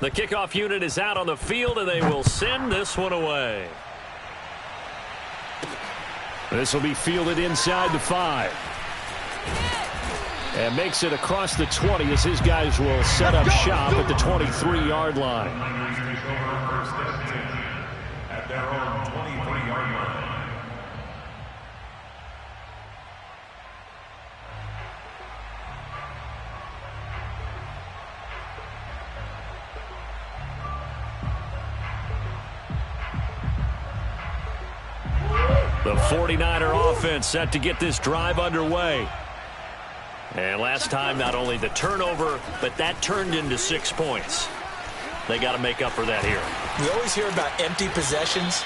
The kickoff unit is out on the field, and they will send this one away. This will be fielded inside the 5. And makes it across the 20 as his guys will set up shop at the 23-yard line. At their own 23-yard line. The 49er offense set to get this drive underway. And last time, not only the turnover, but that turned into 6 points. They got to make up for that here. We always hear about empty possessions,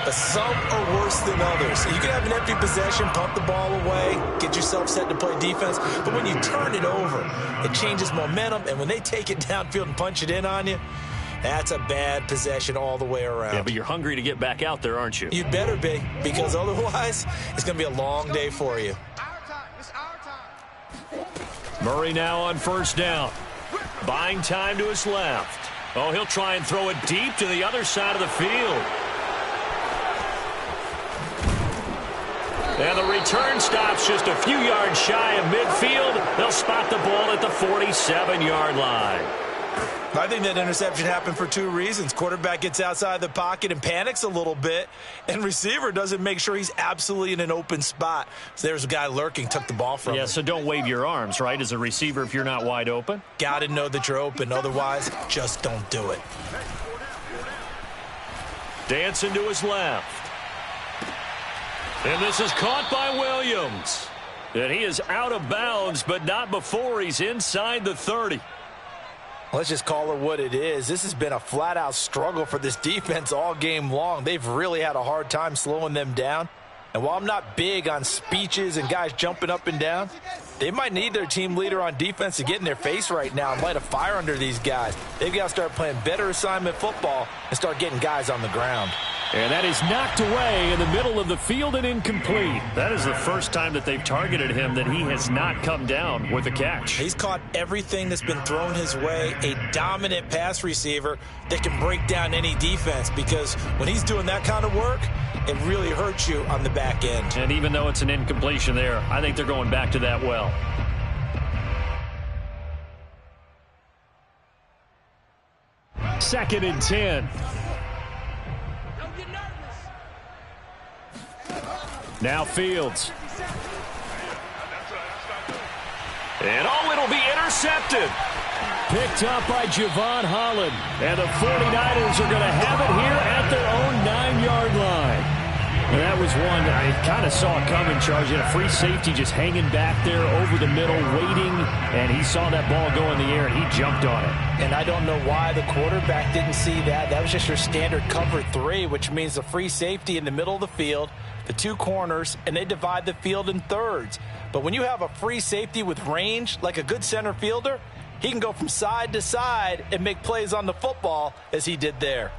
but some are worse than others. You can have an empty possession, pump the ball away, get yourself set to play defense, but when you turn it over, it changes momentum, and when they take it downfield and punch it in on you, that's a bad possession all the way around. Yeah, but you're hungry to get back out there, aren't you? You'd better be, because otherwise it's going to be a long day for you. Murray now on first down. Buying time to his left. Oh, he'll try and throw it deep to the other side of the field. And the return stops just a few yards shy of midfield. They'll spot the ball at the 47-yard line. I think that interception happened for 2 reasons. Quarterback gets outside the pocket and panics a little bit, and receiver doesn't make sure he's absolutely in an open spot. So there's a guy lurking, took the ball from him. Yeah, so don't wave your arms, right, as a receiver if you're not wide open? Got to know that you're open. Otherwise, just don't do it. Dancing to his left. And this is caught by Williams. And he is out of bounds, but not before he's inside the 30. Let's just call it what it is. This has been a flat-out struggle for this defense all game long. They've really had a hard time slowing them down. And while I'm not big on speeches and guys jumping up and down, they might need their team leader on defense to get in their face right now and light a fire under these guys. They've got to start playing better assignment football and start getting guys on the ground. And that is knocked away in the middle of the field and incomplete. That is the first time that they've targeted him that he has not come down with a catch. He's caught everything that's been thrown his way, a dominant pass receiver that can break down any defense, because when he's doing that kind of work, it really hurts you on the back end. And even though it's an incompletion there, I think they're going back to that well. Second and 10. Now Fields. And oh, it'll be intercepted. Picked up by Javon Holland. And the 49ers are going to have it here at their own 9-yard line. And that was one I kind of saw it coming, Charles. You had a free safety just hanging back there over the middle, waiting, and he saw that ball go in the air, and he jumped on it. And I don't know why the quarterback didn't see that. That was just your standard cover 3, which means the free safety in the middle of the field, the 2 corners, and they divide the field in thirds. But when you have a free safety with range, like a good center fielder, he can go from side to side and make plays on the football as he did there.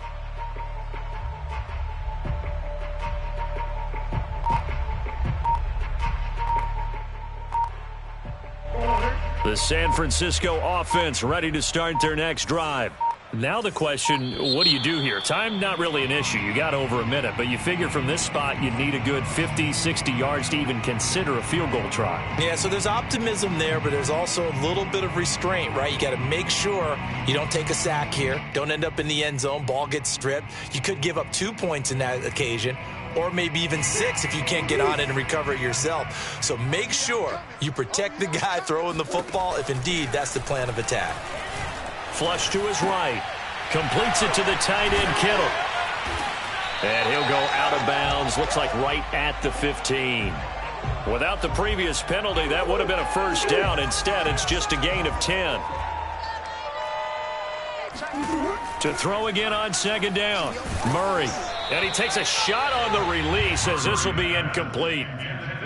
The San Francisco offense ready to start their next drive. Now the question, what do you do here? Time, not really an issue. You got over a minute, but you figure from this spot you'd need a good 50, 60 yards to even consider a field goal try. Yeah, so there's optimism there, but there's also a little bit of restraint, right? You got to make sure you don't take a sack here, don't end up in the end zone, ball gets stripped. You could give up 2 points in that occasion, or maybe even 6 if you can't get on it and recover it yourself. So make sure you protect the guy throwing the football if indeed that's the plan of attack. Flush to his right. Completes it to the tight end, Kittle. And he'll go out of bounds. Looks like right at the 15. Without the previous penalty, that would have been a first down. Instead, it's just a gain of 10. To throw again on second down. Murray. And he takes a shot on the release as this will be incomplete.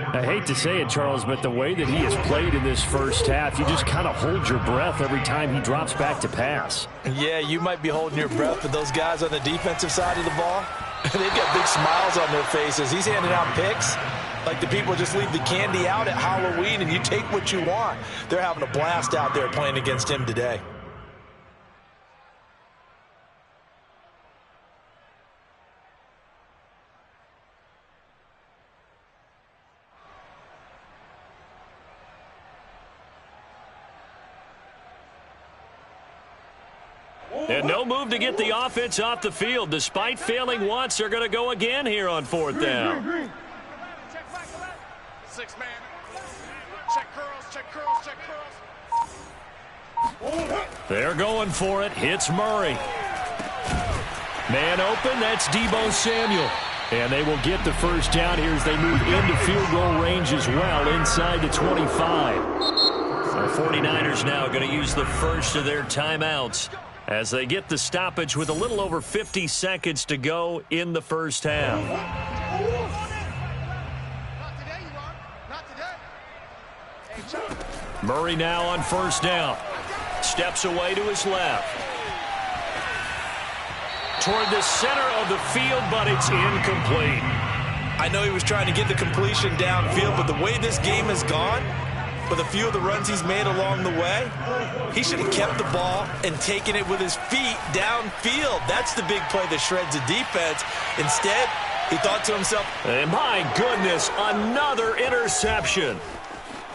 I hate to say it, Charles, but the way that he has played in this first half, you just kind of hold your breath every time he drops back to pass. Yeah, you might be holding your breath, but those guys on the defensive side of the ball, they've got big smiles on their faces. He's handing out picks like the people just leave the candy out at Halloween and you take what you want. They're having a blast out there playing against him today. And no move to get the offense off the field. Despite failing once, they're going to go again here on 4th down. 6 man. Check curls. They're going for it. Hits Murray. Man open, that's Deebo Samuel. And they will get the first down here as they move into field goal range as well, inside the 25. The 49ers now going to use the first of their timeouts as they get the stoppage with a little over 50 seconds to go in the first half. Murray now on first down. Steps away to his left. Toward the center of the field, but it's incomplete. I know he was trying to get the completion downfield, but the way this game has gone, with a few of the runs he's made along the way, he should have kept the ball and taken it with his feet downfield. That's the big play that shreds the defense. Instead, he thought to himself, and my goodness, another interception.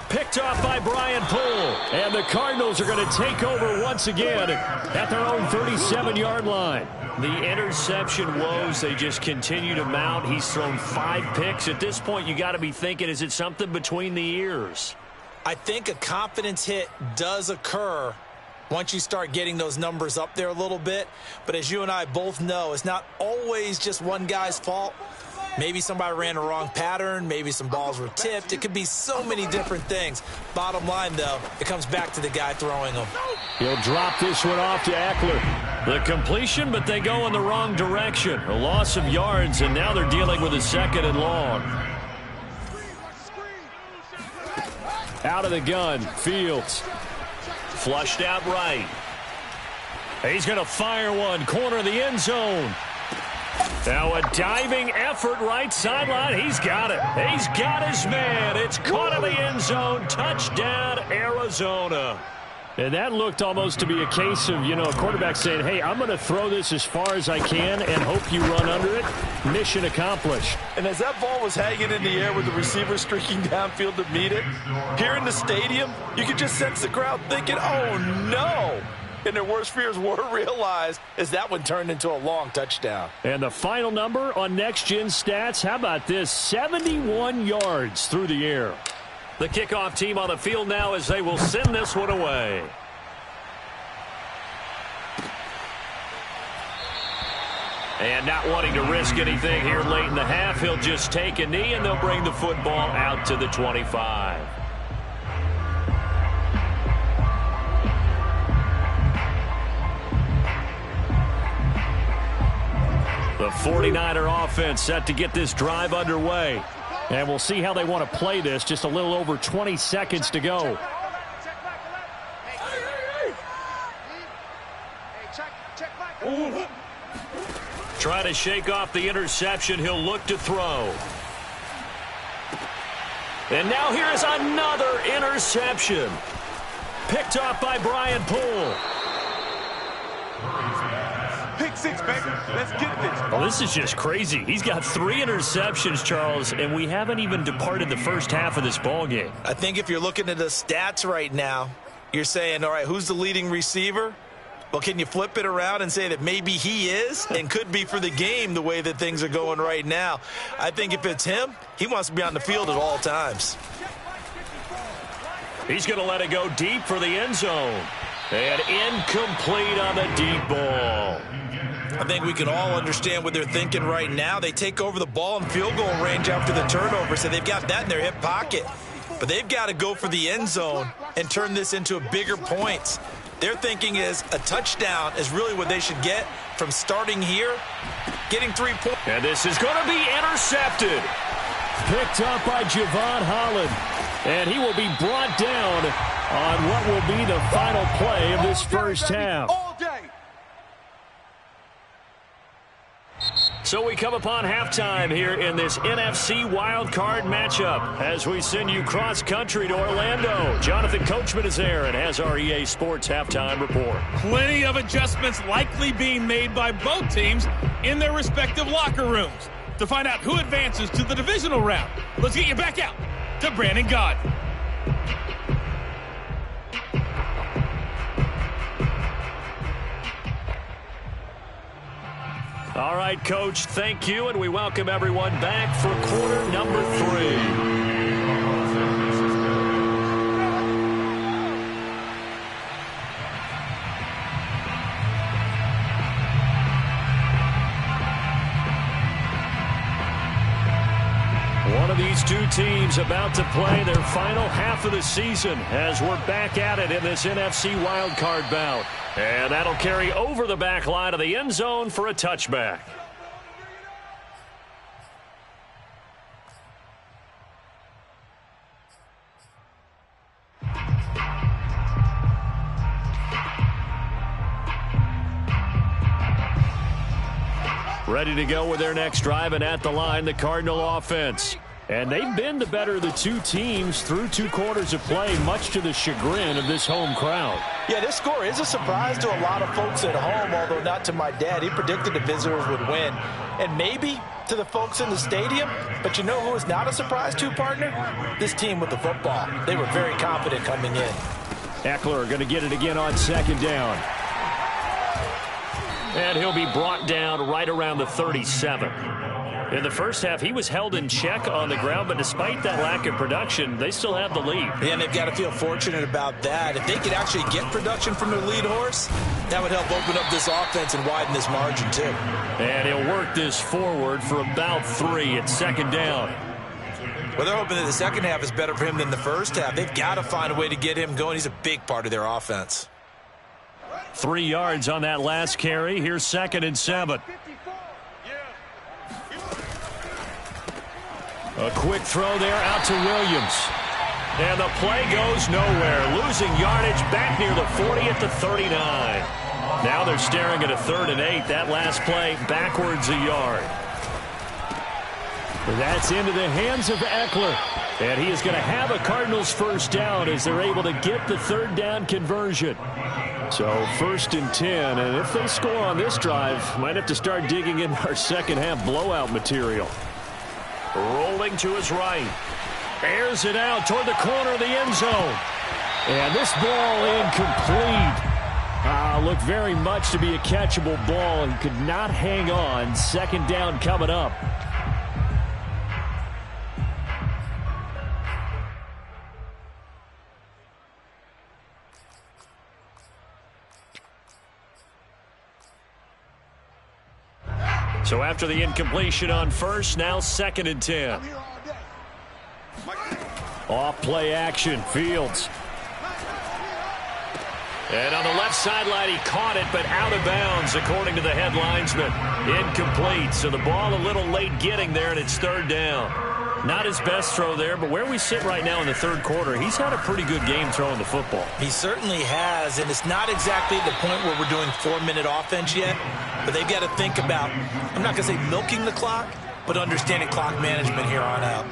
Picked off by Brian Poole. And the Cardinals are going to take over once again at their own 37-yard line. The interception woes, they just continue to mount. He's thrown 5 picks. At this point, you got to be thinking, is it something between the ears? I think a confidence hit does occur once you start getting those numbers up there a little bit. But as you and I both know, it's not always just one guy's fault. Maybe somebody ran a wrong pattern. Maybe some balls were tipped. It could be so many different things. Bottom line, though, it comes back to the guy throwing them. He'll drop this one off to Eckler. The completion, but they go in the wrong direction. A loss of yards, and now they're dealing with a 2nd and long. Out of the gun, Fields. Flushed out right. He's going to fire one, corner of the end zone. Now a diving effort right sideline. He's got it. He's got his man. It's caught in the end zone. Touchdown, Arizona. And that looked almost to be a case of, a quarterback saying, hey, I'm going to throw this as far as I can and hope you run under it. Mission accomplished. And as that ball was hanging in the air with the receiver streaking downfield to meet it, here in the stadium, you could just sense the crowd thinking, oh, no. And their worst fears were realized as that one turned into a long touchdown. And the final number on Next Gen Stats, how about this? 71 yards through the air. The kickoff team on the field now as they will send this one away. And not wanting to risk anything here late in the half, he'll just take a knee and they'll bring the football out to the 25. The 49er offense set to get this drive underway. And we'll see how they want to play this. Just a little over 20 seconds to go. Try to shake off the interception. He'll look to throw. And now here is another interception. Picked off by Brian Poole. Pick 6, baby. Let's get this. Well, this is just crazy. He's got 3 interceptions, Charles, and we haven't even departed the first half of this ball game. I think if you're looking at the stats right now, you're saying, all right, who's the leading receiver? Well, can you flip it around and say that maybe he is and could be for the game the way that things are going right now? I think if it's him, he wants to be on the field at all times. He's going to let it go deep for the end zone. And incomplete on the deep ball. I think we can all understand what they're thinking right now. They take over the ball in field goal range after the turnover, so they've got that in their hip pocket. But they've got to go for the end zone and turn this into bigger points. Their thinking is a touchdown is really what they should get from starting here, getting 3 points. And this is going to be intercepted. Picked up by Jevon Holland. And he will be brought down on what will be the final play of this first half. So we come upon halftime here in this NFC wildcard matchup as we send you cross-country to Orlando. Jonathan Coachman is there and has our EA Sports halftime report. Plenty of adjustments likely being made by both teams in their respective locker rooms. To find out who advances to the divisional round, let's get you back out to Brandon Gaudin. All right, Coach, thank you, and we welcome everyone back for quarter number 3. One of these two teams about to play their final half of the season as we're back at it in this NFC wildcard bout. And that'll carry over the back line of the end zone for a touchback. Ready to go with their next drive, and at the line, the Cardinal offense. And they've been the better of the two teams through 2 quarters of play, much to the chagrin of this home crowd. Yeah, this score is a surprise to a lot of folks at home, although not to my dad. He predicted the visitors would win. And maybe to the folks in the stadium, but you know who is not a surprise to, partner? This team with the football. They were very confident coming in. Ekeler going to get it again on 2nd down. And he'll be brought down right around the 37. In the first half, he was held in check on the ground, but despite that lack of production, they still have the lead. Yeah, and they've got to feel fortunate about that. If they could actually get production from their lead horse, that would help open up this offense and widen this margin, too. And he'll work this forward for about 3 at 2nd down. Well, they're hoping that the second half is better for him than the first half. They've got to find a way to get him going. He's a big part of their offense. 3 yards on that last carry. Here's 2nd and 7. A quick throw there out to Williams. And the play goes nowhere. Losing yardage back near the 40 at the 39. Now they're staring at a 3rd and 8. That last play backwards a yard. That's into the hands of Ekeler. And he is going to have a Cardinals first down as they're able to get the 3rd down conversion. So 1st and 10. And if they score on this drive, might have to start digging in our second half blowout material. Rolling to his right. Airs it out toward the corner of the end zone. And this ball incomplete. Looked very much to be a catchable ball and could not hang on. 2nd down coming up. So after the incompletion on 1st, now 2nd and 10. Off play action, Fields. And on the left sideline, he caught it, but out of bounds, according to the head linesman. Incomplete, so the ball a little late getting there, and it's 3rd down. Not his best throw there, but where we sit right now in the 3rd quarter, he's had a pretty good game throwing the football. He certainly has, and it's not exactly the point where we're doing 4-minute offense yet, but they've got to think about, I'm not going to say milking the clock, but understanding clock management here on out.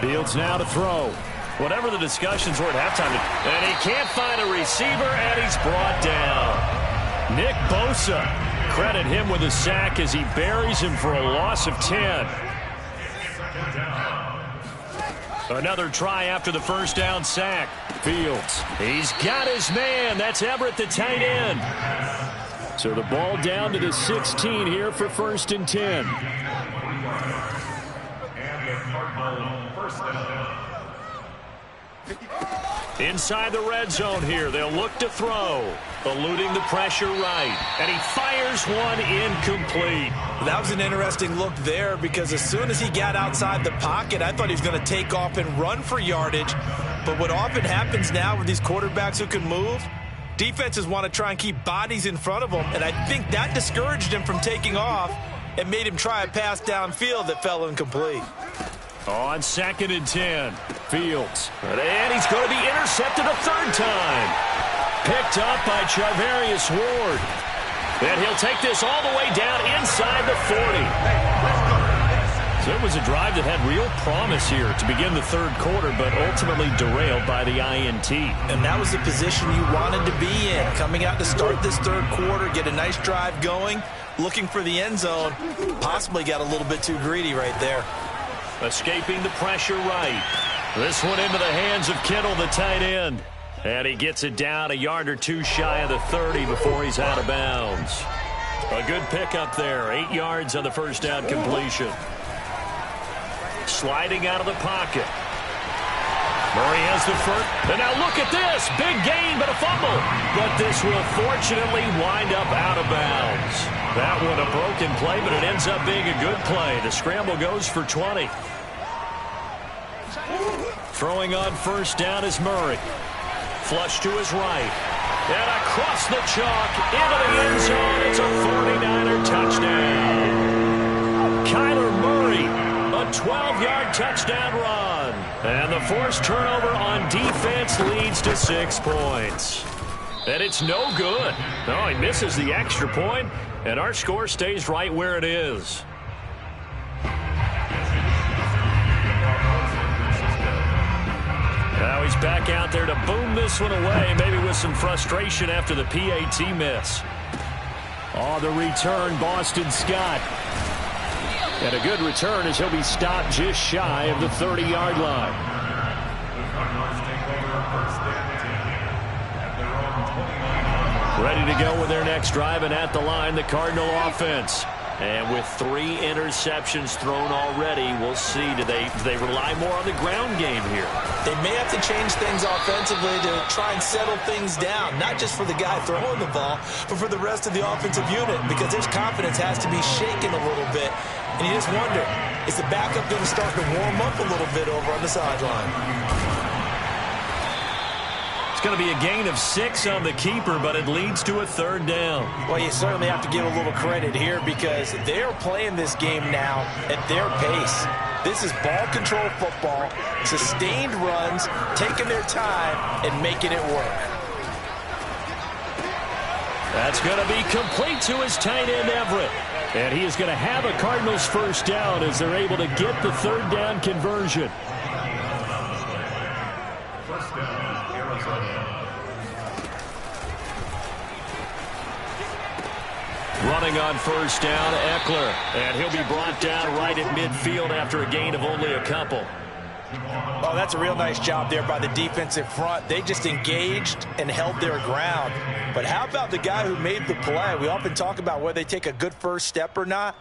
Fields now to throw. Whatever the discussions were at halftime, and he can't find a receiver, and he's brought down. Nick Bosa, credit him with a sack as he buries him for a loss of 10. Another try after the 1st down sack. Fields, he's got his man. That's Everett, the tight end. So the ball down to the 16 here for 1st and 10. Inside the red zone here, they'll look to throw. Eluding the pressure right. And he fires one incomplete. That was an interesting look there because as soon as he got outside the pocket, I thought he was going to take off and run for yardage. But what often happens now with these quarterbacks who can move, defenses want to try and keep bodies in front of them. And I think that discouraged him from taking off and made him try a pass downfield that fell incomplete. On 2nd and 10, Fields. And he's going to be intercepted a 3rd time. Picked up by Charvarius Ward. And he'll take this all the way down inside the 40. So it was a drive that had real promise here to begin the 3rd quarter, but ultimately derailed by the INT. And that was the position you wanted to be in. Coming out to start this 3rd quarter, get a nice drive going, looking for the end zone. Possibly got a little bit too greedy right there. Escaping the pressure right. This one into the hands of Kittle, the tight end. And he gets it down a yard or two shy of the 30 before he's out of bounds. A good pickup there. 8 yards on the first down completion. Sliding out of the pocket. Murray has the first. And now look at this. Big gain, but a fumble. But this will fortunately wind up out of bounds. That one a broken play, but it ends up being a good play. The scramble goes for 20. Throwing on first down is Murray. Flush to his right. And across the chalk into the end zone. It's a 49er touchdown. Kyler Murray, a 12-yard touchdown run. And the forced turnover on defense leads to 6 points. And it's no good. No, he misses the extra point, and our score stays right where it is. Now he's back out there to boom this one away, maybe with some frustration after the PAT miss. Oh, the return, Boston Scott. And a good return as he'll be stopped just shy of the 30-yard line. Ready to go with their next drive, and at the line, the Cardinal offense. And with 3 interceptions thrown already, we'll see. Do they rely more on the ground game here? They may have to change things offensively to try and settle things down, not just for the guy throwing the ball, but for the rest of the offensive unit, because his confidence has to be shaken a little bit. And you just wonder, is the backup going to start to warm up a little bit over on the sideline? It's going to be a gain of 6 on the keeper, but it leads to a 3rd down. Well, you certainly have to give a little credit here because they're playing this game now at their pace. This is ball control football, sustained runs, taking their time and making it work. That's going to be complete to his tight end, Everett. And he is going to have a Cardinals first down as they're able to get the 3rd down conversion. Running on first down, Eckler. And he'll be brought down right at midfield after a gain of only a couple. Oh, that's a real nice job there by the defensive front. They just engaged and held their ground. But how about the guy who made the play? We often talk about whether they take a good first step or not.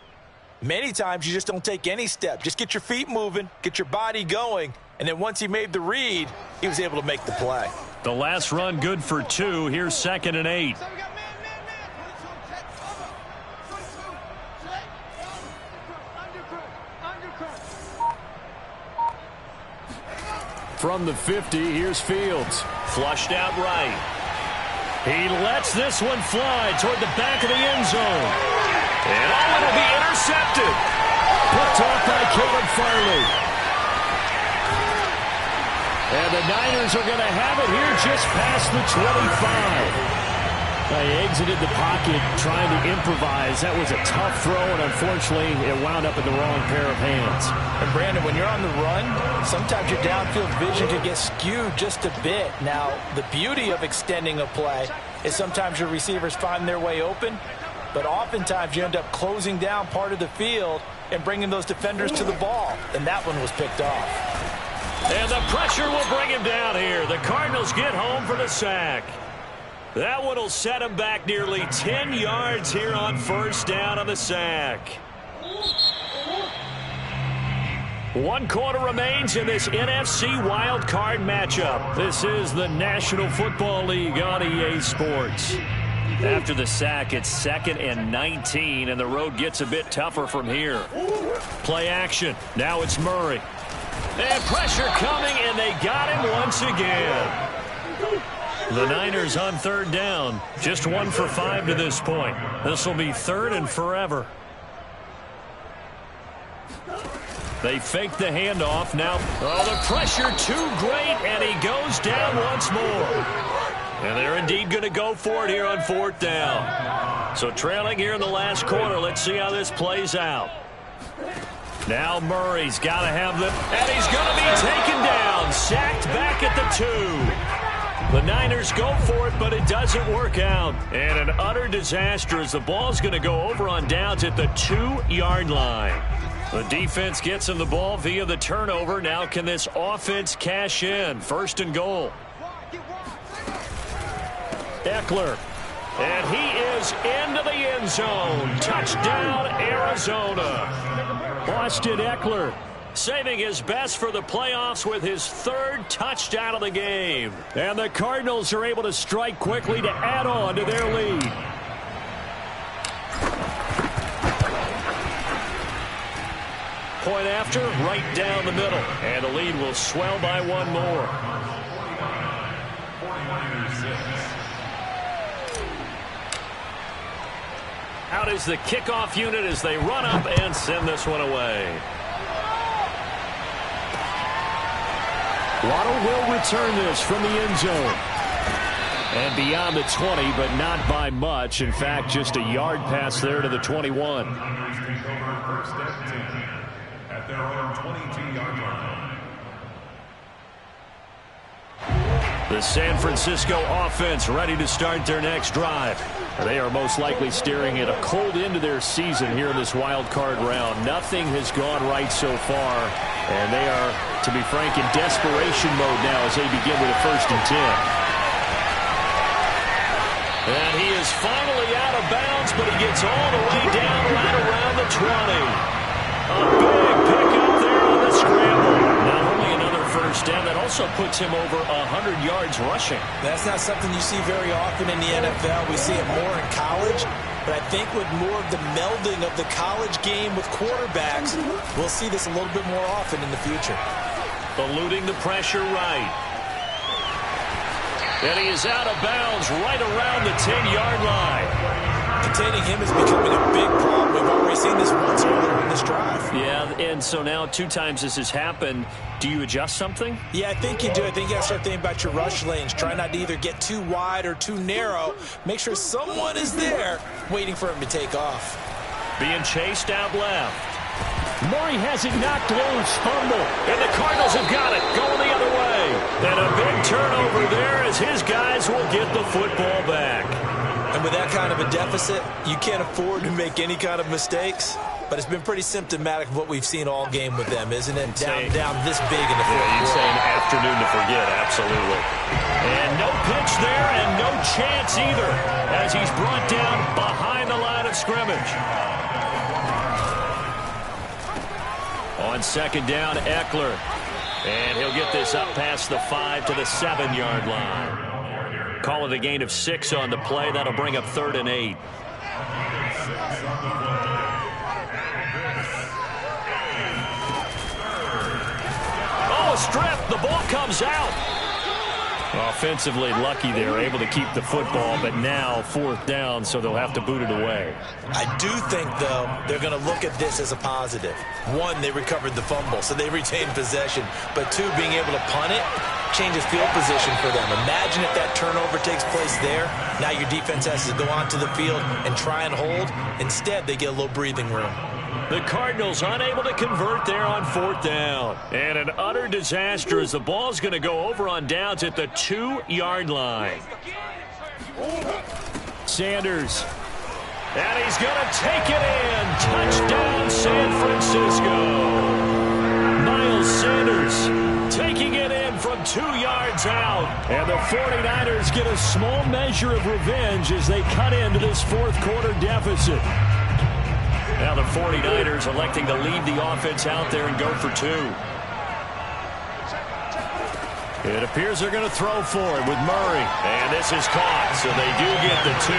Many times you just don't take any step. Just get your feet moving, get your body going, and then once he made the read, he was able to make the play. The last run good for 2. Here's 2nd and 8. From the 50, here's Fields. Flushed out right. He lets this one fly toward the back of the end zone. And it'll be intercepted. Picked off by Caleb Farley. And the Niners are going to have it here just past the 25. He exited the pocket trying to improvise. That was a tough throw, and unfortunately, it wound up in the wrong pair of hands. And Brandon, when you're on the run, sometimes your downfield vision can get skewed just a bit. Now, the beauty of extending a play is sometimes your receivers find their way open, but oftentimes you end up closing down part of the field and bringing those defenders to the ball, and that one was picked off. And the pressure will bring him down here. The Cardinals get home for the sack. That one will set him back nearly 10 yards here on first down on the sack. 1 quarter remains in this NFC wild card matchup. This is the National Football League on EA Sports. After the sack, it's 2nd and 19, and the road gets a bit tougher from here. Play action. Now it's Murray. And pressure coming, and they got him once again. The Niners on 3rd down. Just 1 for 5 to this point. This will be 3rd and forever. They fake the handoff. Now, the pressure too great, and he goes down once more. And they're indeed going to go for it here on 4th down. So trailing here in the last quarter. Let's see how this plays out. Now Murray's got to have the... And he's going to be taken down. Sacked back at the 2. The Niners go for it, but it doesn't work out. And an utter disaster as the ball's going to go over on downs at the 2-yard line. The defense gets him the ball via the turnover. Now can this offense cash in? 1st and goal. Eckler. And he goes into the end zone. Touchdown, Arizona. Austin Ekeler saving his best for the playoffs with his third touchdown of the game. And the Cardinals are able to strike quickly to add on to their lead. Point after, right down the middle. And the lead will swell by one more. Out is the kickoff unit as they run up and send this one away. Waddle will return this from the end zone. And beyond the 20, but not by much. In fact, just a yard pass there to the 21. At their own 22-yard line. The San Francisco offense ready to start their next drive. They are most likely staring at a cold end to their season here in this wild card round. Nothing has gone right so far, and they are, to be frank, in desperation mode now as they begin with a 1st and 10. And he is finally out of bounds, but he gets all the way down right around the 20. A big pickup there on the scramble. Not only another 1st down, that also puts him over 100 yards rushing. That's not something you see very often in the NFL. We see it more in college. But I think with more of the melding of the college game with quarterbacks, we'll see this a little bit more often in the future. Eluding the pressure right. And he is out of bounds right around the 10-yard line. Containing him is becoming a big problem. We've already seen this once earlier in this drive. Yeah, and so now 2 times this has happened. Do you adjust something? Yeah, I think you do. I think you got to start thinking about your rush lanes. Try not to either get too wide or too narrow. Make sure someone is there waiting for him to take off. Being chased out left. Murray has it knocked loose. Fumble. And the Cardinals have got it. Going the other way. And a big turnover there as his guys will get the football back. And with that kind of a deficit, you can't afford to make any kind of mistakes. But it's been pretty symptomatic of what we've seen all game with them, isn't it? Down this big in the fourth quarter. You'd say an afternoon to forget, absolutely. And no pitch there and no chance either as he's brought down behind the line of scrimmage. On 2nd down, Ekeler. And he'll get this up past the 5 to the 7-yard line. Call it a gain of 6 on the play. That'll bring up 3rd and 8. Oh, a strip. The ball comes out. Offensively lucky they're able to keep the football, but now 4th down, so they'll have to boot it away. I do think, though, they're going to look at this as a positive. 1, they recovered the fumble, so they retained possession. But 2, being able to punt it changes field position for them. Imagine if that turnover takes place there. Now your defense has to go onto the field and try and hold. Instead, they get a little breathing room. The Cardinals unable to convert there on 4th down. And an utter disaster as the ball's going to go over on downs at the 2-yard line. Sanders. And he's going to take it in. Touchdown, San Francisco. Miles Sanders taking it in from 2 yards out. And the 49ers get a small measure of revenge as they cut into this 4th quarter deficit. Now the 49ers electing to leave the offense out there and go for 2. It appears they're going to throw for it with Murray. And this is caught, so they do get the 2.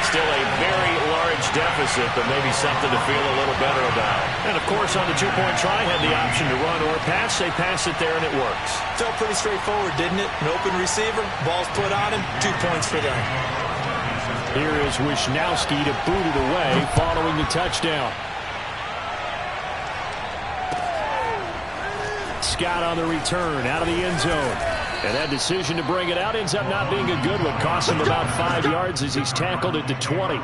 Still a very large deficit, but maybe something to feel a little better about. And, of course, on the 2-point try, had the option to run or pass. They pass it there, and it works. Felt pretty straightforward, didn't it? An open receiver, ball's put on him, 2 points for them. Here is Wisnowski to boot it away following the touchdown. Scott on the return out of the end zone. And that decision to bring it out ends up not being a good one. Cost him about 5 yards as he's tackled at the 20.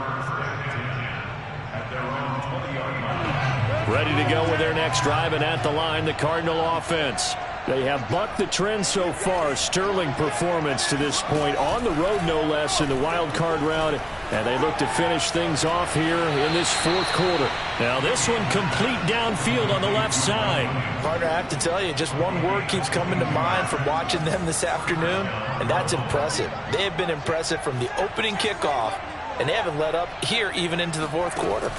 Ready to go with their next drive, and at the line, the Cardinal offense. They have bucked the trend so far. Sterling performance to this point on the road, no less, in the wild card round. And they look to finish things off here in this 4th quarter. Now this one complete downfield on the left side. Partner, I have to tell you, just one word keeps coming to mind from watching them this afternoon, and that's impressive. They have been impressive from the opening kickoff and they haven't let up here even into the fourth quarter.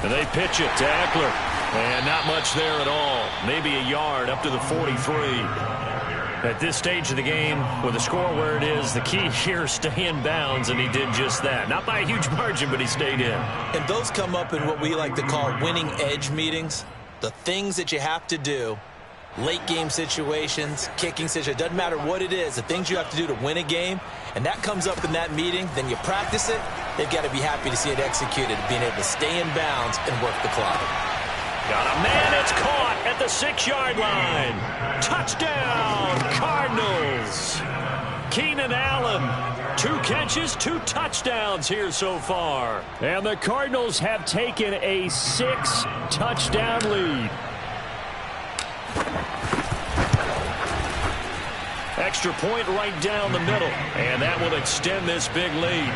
And they pitch it to Eckler. And not much there at all. Maybe a yard up to the 43. At this stage of the game, with the score where it is, the key here is stay in bounds, and he did just that. Not by a huge margin, but he stayed in. And those come up in what we like to call winning edge meetings. The things that you have to do, late game situations, kicking situations, doesn't matter what it is, the things you have to do to win a game, and that comes up in that meeting, then you practice it, they've got to be happy to see it executed, being able to stay in bounds and work the clock. Got a man, it's caught at the 6-yard line. Touchdown, Cardinals. Keenan Allen, 2 catches, 2 touchdowns here so far. And the Cardinals have taken a 6-touchdown lead. Extra point right down the middle, and that will extend this big lead.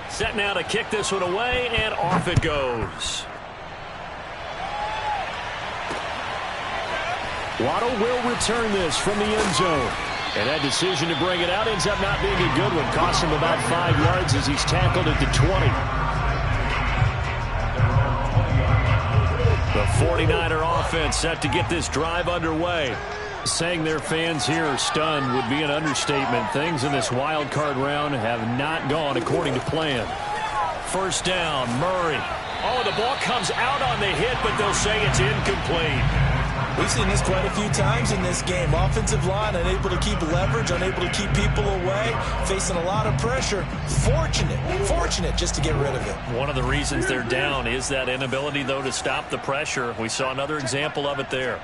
Set now to kick this one away, and off it goes. Waddle will return this from the end zone. And that decision to bring it out ends up not being a good one. Cost him about 5 yards as he's tackled at the 20. The 49er offense set to get this drive underway. Saying their fans here are stunned would be an understatement. Things in this wild card round have not gone according to plan. First down, Murray. Oh, the ball comes out on the hit, but they'll say it's incomplete. We've seen this quite a few times in this game. Offensive line unable to keep leverage, unable to keep people away, facing a lot of pressure. Fortunate just to get rid of it. One of the reasons they're down is that inability, though, to stop the pressure. We saw another example of it there.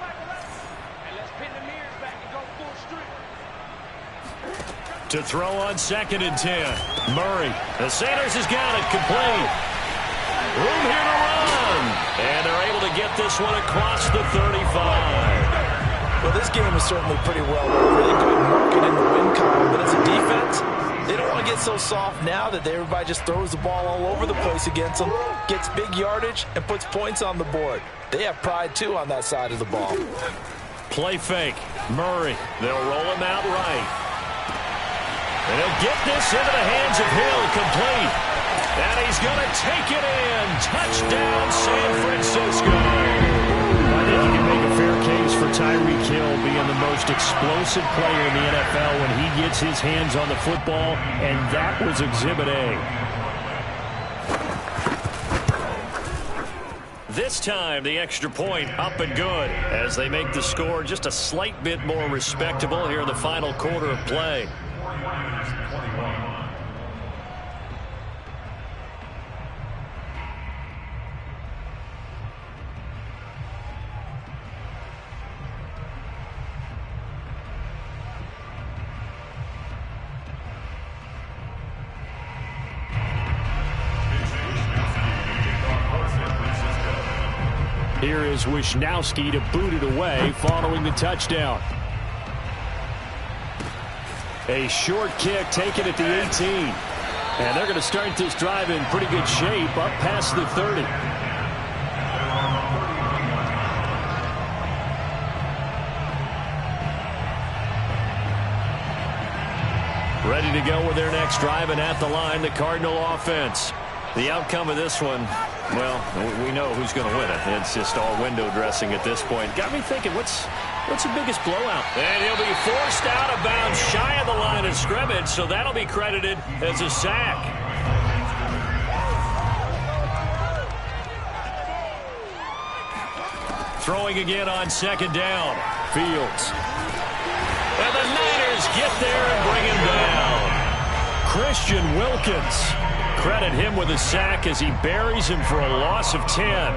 To throw on 2nd and 10. Murray. The Sanders has got it complete. Room here to run. And they're able to get this one across the 35. Well, this game is certainly pretty well over. They've got market in the win column, but as a defense, they don't want to get so soft now that everybody just throws the ball all over the place against them, gets big yardage, and puts points on the board. They have pride, too, on that side of the ball. Play fake. Murray. They'll roll him out right. And he'll get this into the hands of Hill, complete. And he's going to take it in. Touchdown, San Francisco. I think you can make a fair case for Tyreek Hill being the most explosive player in the NFL when he gets his hands on the football, and that was Exhibit A. This time, the extra point up and good as they make the score just a slight bit more respectable here in the final quarter of play. Here is Wisnowski to boot it away following the touchdown. A short kick taken at the 18. And they're going to start this drive in pretty good shape up past the 30. Ready to go with their next drive, and at the line, the Cardinal offense. The outcome of this one, well, we know who's going to win it. It's just all window dressing at this point. Got me thinking, what's the biggest blowout? And he'll be forced out of bounds shy of the line of scrimmage, so that'll be credited as a sack. Throwing again on 2nd down. Fields. And the Niners get there and bring him down. Christian Wilkins. Credit him with a sack as he buries him for a loss of 10.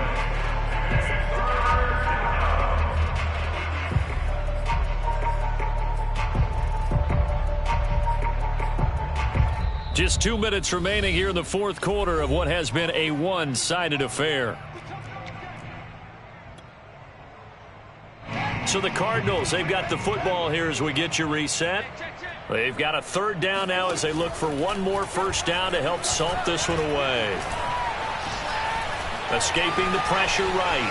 Just 2 minutes remaining here in the fourth quarter of what has been a one-sided affair. So the Cardinals, they've got the football here as we get you reset. They've got a 3rd down now as they look for one more first down to help salt this one away. escaping the pressure right.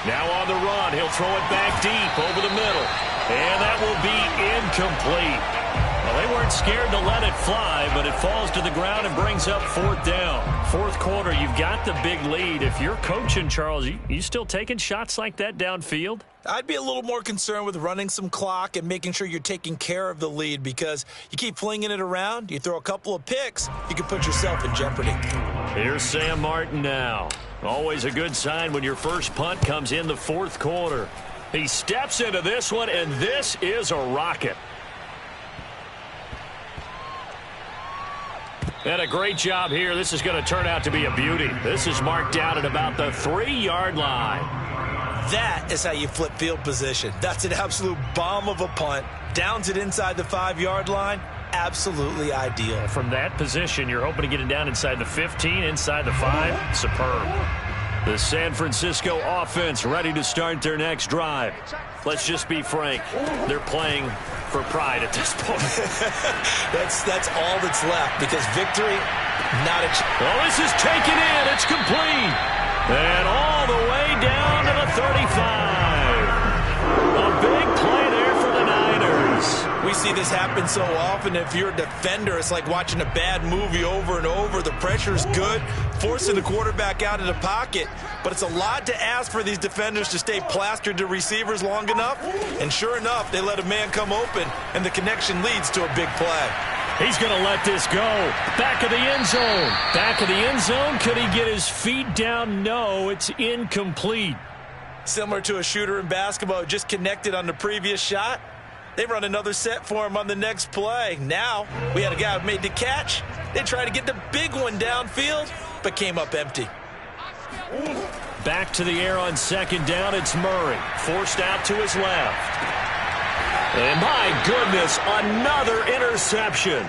Now on the run, he'll throw it back deep over the middle. And that will be incomplete. Well, they weren't scared to let it fly, but it falls to the ground and brings up 4th down. 4th quarter, you've got the big lead. If you're coaching, Charles, you still taking shots like that downfield? I'd be a little more concerned with running some clock and making sure you're taking care of the lead, because you keep flinging it around, you throw a couple of picks, you can put yourself in jeopardy. Here's Sam Martin now. Always a good sign when your first punt comes in the 4th quarter. He steps into this one, and this is a rocket. And a great job here. This is going to turn out to be a beauty. This is marked down at about the 3-yard line. That is how you flip field position. That's an absolute bomb of a punt. Downs it inside the 5-yard line. Absolutely ideal. From that position, you're hoping to get it down inside the 15, inside the 5. Superb. The San Francisco offense ready to start their next drive. Let's just be frank. They're playing for pride at this point. That's all that's left, because victory, not a chance. Well, this is taken in. It's complete. And all the way down to the 35. A big play there for the Niners. We see this happen so often. If you're a defender, it's like watching a bad movie over and over. The pressure's good, forcing the quarterback out of the pocket. But it's a lot to ask for these defenders to stay plastered to receivers long enough. And sure enough, they let a man come open, and the connection leads to a big play. He's going to let this go. Back of the end zone. Back of the end zone. Could he get his feet down? No, it's incomplete. Similar to a shooter in basketball who just connected on the previous shot. They run another set for him on the next play. Now, we had a guy who made the catch. They tried to get the big one downfield, but came up empty. Back to the air on 2nd down. It's Murray. Forced out to his left. And my goodness, another interception.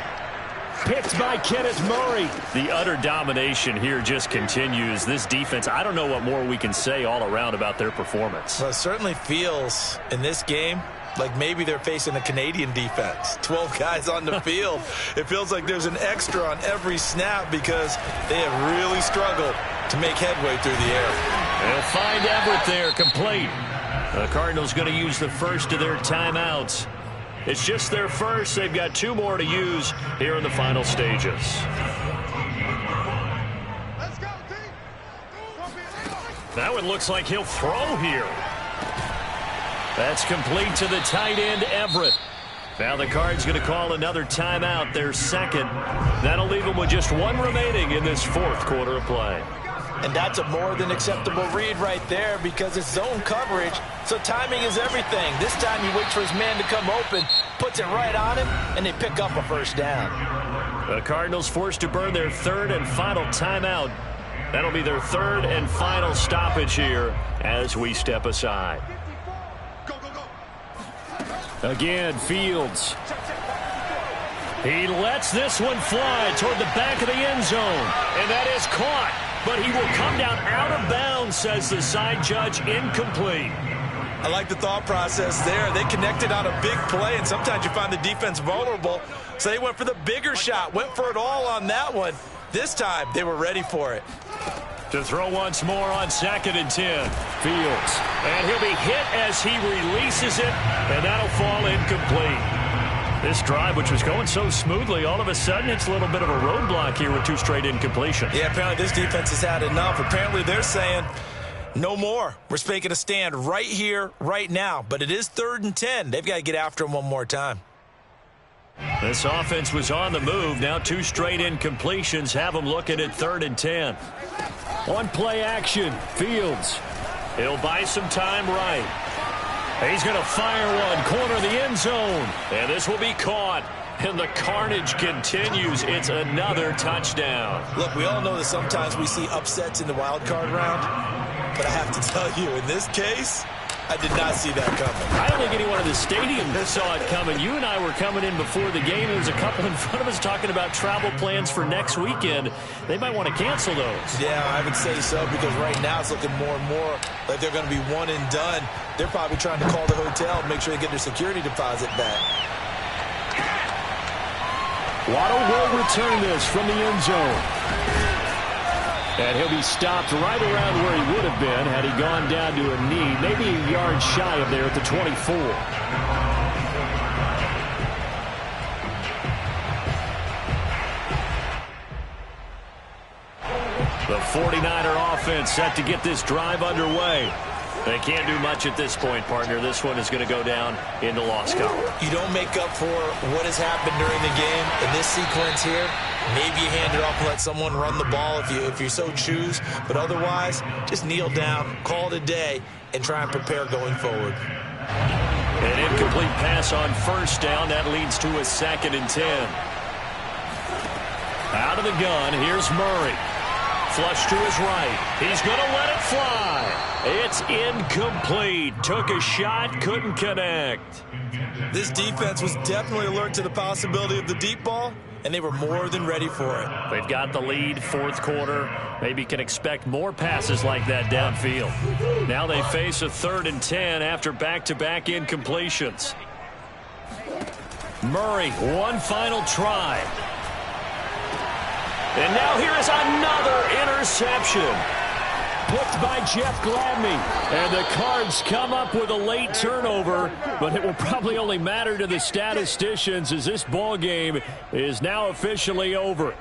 Picked by Kenneth Murray. The utter domination here just continues. This defense, I don't know what more we can say all around about their performance. Well, it certainly feels in this game like maybe they're facing a Canadian defense. 12 guys on the field. It feels like there's an extra on every snap, because they have really struggled to make headway through the air. They'll find Everett there, complete. The Cardinals going to use the first of their timeouts. It's just their first. They've got 2 more to use here in the final stages. That one looks like he'll throw here. That's complete to the tight end, Everett. Now the Cards going to call another timeout, their second. That'll leave them with just 1 remaining in this 4th quarter of play. And that's a more than acceptable read right there, because it's zone coverage, so timing is everything. This time he waits for his man to come open, puts it right on him, and they pick up a 1st down. The Cardinals forced to burn their 3rd and final timeout. That'll be their 3rd and final stoppage here as we step aside. Again, Fields. He lets this one fly toward the back of the end zone, and that is caught. But he will come down out of bounds, says the side judge. Incomplete. I like the thought process there. They connected on a big play, and sometimes you find the defense vulnerable. So they went for the bigger shot, went for it all on that one. This time, they were ready for it. To throw once more on 2nd and 10. Fields. And he'll be hit as he releases it, and that'll fall incomplete. This drive, which was going so smoothly, all of a sudden it's a little bit of a roadblock here with 2 straight incompletions. Yeah, apparently this defense has had enough. Apparently they're saying, no more. We're making a stand right here, right now. But it is 3rd and 10. They've got to get after him one more time. This offense was on the move. Now 2 straight incompletions have them looking at 3rd and 10. On play action, Fields. He'll buy some time right. He's going to fire one, corner of the end zone. And this will be caught. And the carnage continues. It's another touchdown. Look, we all know that sometimes we see upsets in the wild card round. But I have to tell you, in this case, I did not see that coming. I don't think anyone in the stadium saw it coming. You and I were coming in before the game. There was a couple in front of us talking about travel plans for next weekend. They might want to cancel those. Yeah, I would say so, because right now it's looking more and more like they're going to be one and done. They're probably trying to call the hotel and make sure they get their security deposit back. Waddle will return this from the end zone. And he'll be stopped right around where he would have been had he gone down to a knee, maybe a yard shy of there at the 24. The 49er offense set to get this drive underway. They can't do much at this point, partner. This one is going to go down in the loss column. You don't make up for what has happened during the game in this sequence here. Maybe you hand it off and let someone run the ball if you so choose. But otherwise, just kneel down, call it a day, and try and prepare going forward. An incomplete pass on first down. That leads to a 2nd and 10. Out of the gun, here's Murray. Flush to his right. He's going to let it fly. It's incomplete. Took a shot, couldn't connect. This defense was definitely alert to the possibility of the deep ball, and they were more than ready for it. They've got the lead, 4th quarter. Maybe can expect more passes like that downfield. Now they face a 3rd and 10 after back-to-back incompletions. Murray, one final try. And now here is another interception. Picked by Jeff Gladney. And the Cards come up with a late turnover, but it will probably only matter to the statisticians as this ball game is now officially over.